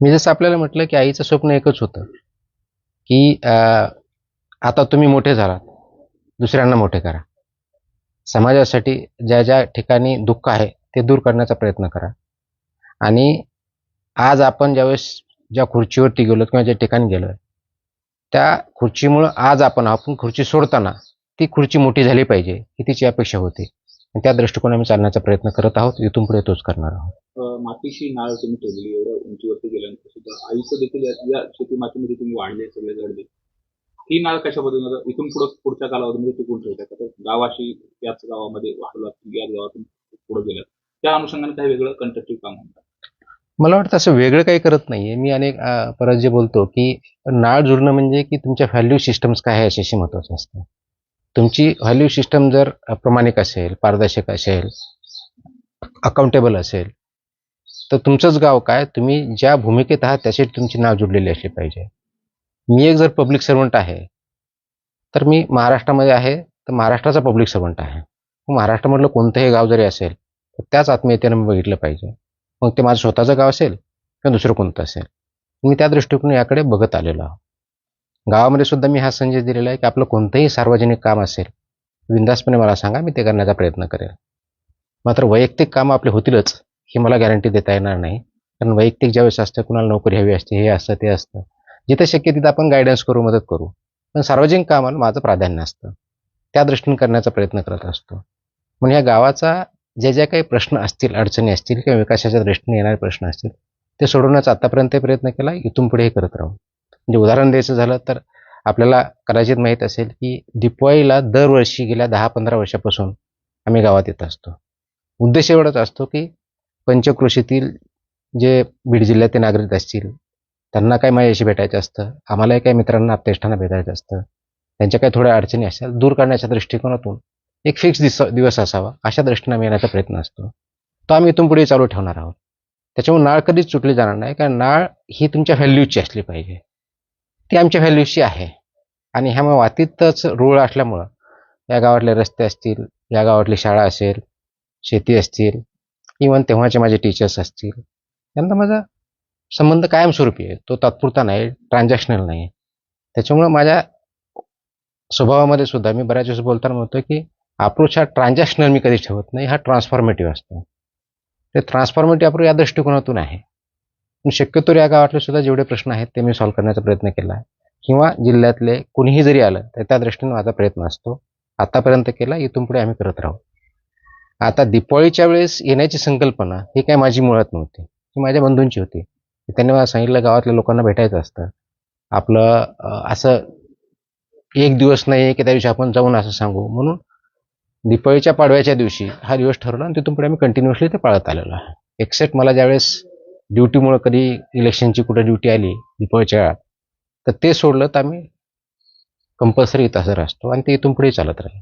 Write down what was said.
मी जसं आपल्याला म्हटलं की आईचं स्वप्न एकच होतं की आता तुम्ही मोठे झालात, दुसऱ्यांना मोठे करा. समाजासाठी ज्या ज्या ठिकाणी दुःख आहे ते दूर करण्याचा प्रयत्न करा. आणि आज आपण ज्यावेळेस ज्या खुर्चीवरती गेलो किंवा ज्या ठिकाणी गेलो, त्या खुर्चीमुळं आज आपण खुर्ची सोडताना ती खुर्ची मोठी झाली पाहिजे ही तिची अपेक्षा होती. आणि त्या दृष्टिकोनाने चालण्याचा प्रयत्न करत आहोत. इथून पुढे तोच करणार आहोत. मातीशी नाळ तुम्ही ठेवलेली एवढ्या उंचीवरती गेल्यानंतर सुद्धा आईचं देखील या शेती मातीमध्ये तुम्ही वाढले सगळे जडले. ही नाळ कशा पद्धतीने इथून पुढच्या कालावधीमध्ये टिकून ठेवतात? आता गावाशी याच गावामध्ये वाढलात, याच गावातून पुढे गेलात, त्या अनुषंगाने काही वेगळं कंस्ट्रक्टिव्ह काम म्हणतात? मला वाटतं असं वेगळं काही करत नाहीये. मी अनेक परत जे बोलतो की नाळ जुळणं म्हणजे की तुमच्या व्हॅल्यू सिस्टम्स काय आहे याच्याशी महत्त्वाचं असतं. तुमची व्हॅल्यू सिस्टम जर प्रामाणिक असेल, पारदर्शक असेल, अकाउंटेबल असेल, तर तुमचंच गाव काय, तुम्ही ज्या भूमिकेत आहात त्याशी तुमची नाव जुडलेली असली पाहिजे. मी एक जर पब्लिक सर्वंट आहे, तर मी महाराष्ट्रामध्ये आहे, तर महाराष्ट्राचा पब्लिक सर्वंट आहे. महाराष्ट्रामधलं कोणतंही गाव जरी असेल, तर त्याच आत्मीयतेनं मी बघितलं पाहिजे. मग ते माझं स्वतःचं गाव असेल किंवा दुसरं कोणतं असेल. मी त्या दृष्टिकोनातून याकडे बघत आलेलो आहोत. गावामध्ये सुद्धा मी हा संदेश दिलेला आहे की आपलं कोणतंही सार्वजनिक काम असेल, बिनधास्तपणे मला सांगा, मी ते करण्याचा प्रयत्न करेल. मात्र वैयक्तिक कामं आपले होतीलच ही मला गॅरंटी देता येणार नाही. कारण वैयक्तिक ज्यावेळेस असतं, कुणाला नोकरी हवी असते, हे असतं ते असतं, जिथं शक्य तिथं आपण गायडन्स करू, मदत करू. पण सार्वजनिक कामाला माझं प्राधान्य असतं. त्या दृष्टीने करण्याचा प्रयत्न करत असतो. म्हणून या गावाचा जे जे काही प्रश्न असतील, अडचणी असतील किंवा विकासाच्या दृष्टीने येणारे प्रश्न असतील, ते सोडवण्याचा आतापर्यंत प्रयत्न केला, इथून पुढे हे करत राहू. म्हणजे उदाहरण द्यायचं झालं तर आपल्याला कदाचित माहीत असेल की दिपावळीला दरवर्षी गेल्या 10-15 वर्षापासून आम्ही गावात येत असतो. उद्देश एवढाच असतो की पंचक्रोशीतील जे बीड जिल्ह्याचे नागरिक असतील, त्यांना काय माझ्याशी भेटायचं असतं, आम्हालाही काही मित्रांना आपतेष्टांना भेटायचं असतं, त्यांच्या काही थोड्या अडचणी असतील दूर करण्याच्या दृष्टिकोनातून एक फिक्स दिवस असावा अशा दृष्टीने आम्ही येण्याचा प्रयत्न असतो. तो आम्ही इथून पुढे चालू ठेवणार आहोत. त्याच्यामुळे नाळ कधीच सुटली जाणार नाही, कारण नाळ ही तुमच्या व्हॅल्यूची असली पाहिजे. ती आमच्या व्हॅल्यूची आहे. आणि ह्या मातीतच रूळ असल्यामुळं या गावातले रस्ते असतील, या गावातली शाळा असेल, शेती असतील, इव्हन तेव्हाचे माझे टीचर्स असतील, त्यांना माझा संबंध कायमस्वरूपी आहे. तो तात्पुरता नाही, ट्रान्झॅक्शनल नाही. त्याच्यामुळं माझ्या स्वभावामध्ये सुद्धा मी बऱ्याच वेळेस बोलताना म्हणतो की अप्रोच हा ट्रान्झॅक्शनल मी कधीच ठेवत नाही, हा ट्रान्सफॉर्मेटिव्ह असतो. ते ट्रान्सफॉर्मेटिव्ह अप्रोच या दृष्टिकोनातून आहे. पण शक्यतो या गावातले सुद्धा जेवढे प्रश्न आहेत ते मी सॉल्व्ह करण्याचा प्रयत्न केला आहे. किंवा जिल्ह्यातले कुणीही जरी आलं तर त्या दृष्टीने माझा प्रयत्न असतो. आतापर्यंत केला, इथून पुढे आम्ही करत राहू. आता दिपावळीच्या वेळेस येण्याची संकल्पना ही काय माझी मुळात नव्हती, ही माझ्या बंधूंची होती. त्यांनी मला सांगितलं गावातल्या लोकांना भेटायचं असतं, आपलं असं एक दिवस नाही की त्या दिवशी आपण जाऊन असं सांगू, म्हणून दिपावळीच्या पाडव्याच्या दिवशी हा दिवस ठरवला आणि तिथून पुढे आम्ही कंटिन्युअसली ते पाळत आलेलो आहे. एक्सेप्ट मला ज्यावेळेस ड्युटीमुळे कधी इलेक्शनची कुठे ड्युटी आली दिपावळीच्या वेळात, तर ते सोडलं तर आम्ही कंपल्सरी इथं हजर असतो आणि ते इथून पुढे चालत राहील.